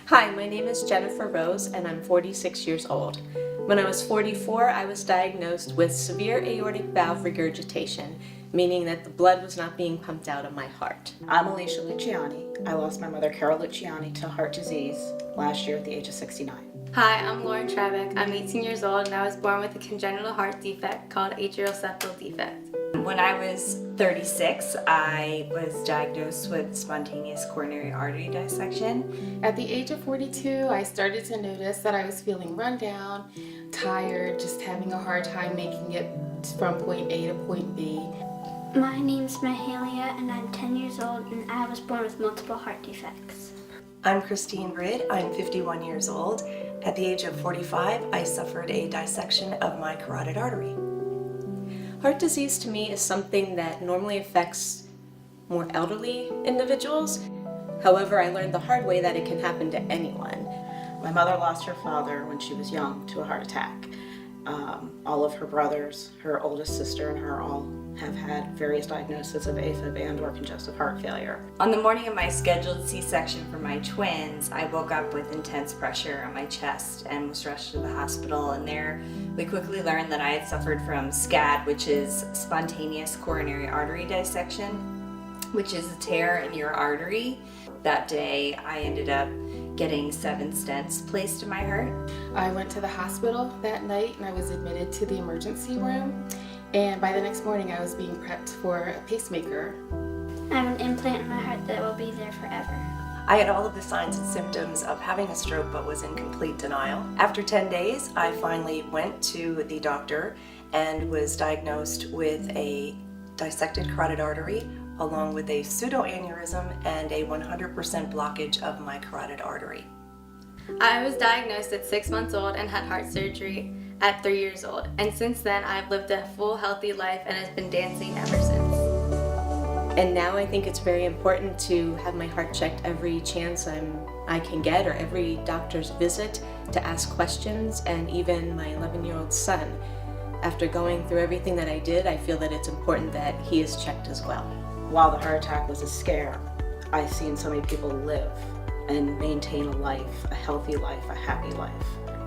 Hi, my name is Jennifer Rose and I'm 46 years old. When I was 44, I was diagnosed with severe aortic valve regurgitation, meaning that the blood was not being pumped out of my heart. I'm Alicia Luciani. I lost my mother, Carol Luciani, to heart disease last year at the age of 69. Hi, I'm Lauren Trabeck. I'm 18 years old and I was born with a congenital heart defect called atrial septal defect. When I was 36, I was diagnosed with spontaneous coronary artery dissection. At the age of 42, I started to notice that I was feeling run down, tired, just having a hard time making it from point A to point B. My name's Mahalia and I'm 10 years old and I was born with multiple heart defects. I'm Christine Britt. I'm 51 years old. At the age of 45, I suffered a dissection of my carotid artery. Heart disease to me is something that normally affects more elderly individuals. However, I learned the hard way that it can happen to anyone. My mother lost her father when she was young to a heart attack. All of her brothers, her oldest sister, and her all have had various diagnoses of AFib and/or congestive heart failure. On the morning of my scheduled C-section for my twins, I woke up with intense pressure on my chest and was rushed to the hospital, and there we quickly learned that I had suffered from SCAD, which is spontaneous coronary artery dissection, which is a tear in your artery. That day I ended up getting 7 stents placed in my heart. I went to the hospital that night and I was admitted to the emergency room. And by the next morning, I was being prepped for a pacemaker. I have an implant in my heart that will be there forever. I had all of the signs and symptoms of having a stroke but was in complete denial. After 10 days, I finally went to the doctor and was diagnosed with a dissected carotid artery along with a pseudoaneurysm and a 100% blockage of my carotid artery. I was diagnosed at 6 months old and had heart surgery at 3 years old. And since then, I've lived a full, healthy life and have been dancing ever since. And now I think it's very important to have my heart checked every chance I can get, or every doctor's visit, to ask questions. And even my 11-year-old son, after going through everything that I did, I feel that it's important that he is checked as well. While the heart attack was a scare, I've seen so many people live and maintain a life, a healthy life, a happy life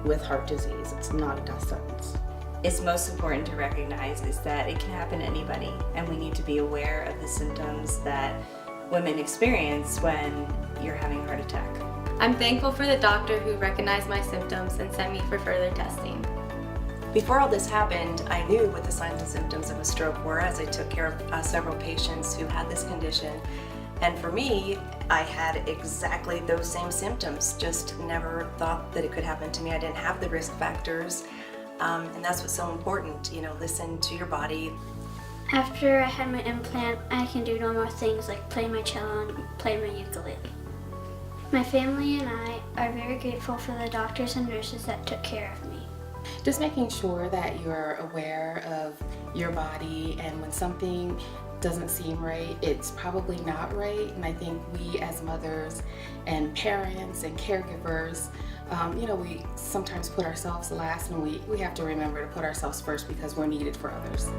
with heart disease. It's not a death sentence. It's most important to recognize is that it can happen to anybody, and we need to be aware of the symptoms that women experience when you're having a heart attack. I'm thankful for the doctor who recognized my symptoms and sent me for further testing. Before all this happened, I knew what the signs and symptoms of a stroke were, as I took care of several patients who had this condition. And for me, I had exactly those same symptoms, just never thought that it could happen to me. I didn't have the risk factors, and that's what's so important, listen to your body. After I had my implant, I can do normal things like play my cello and play my ukulele. My family and I are very grateful for the doctors and nurses that took care of me. Just making sure that you're aware of your body, and when something doesn't seem right, it's probably not right. And I think we as mothers and parents and caregivers, we sometimes put ourselves last, and we have to remember to put ourselves first because we're needed for others.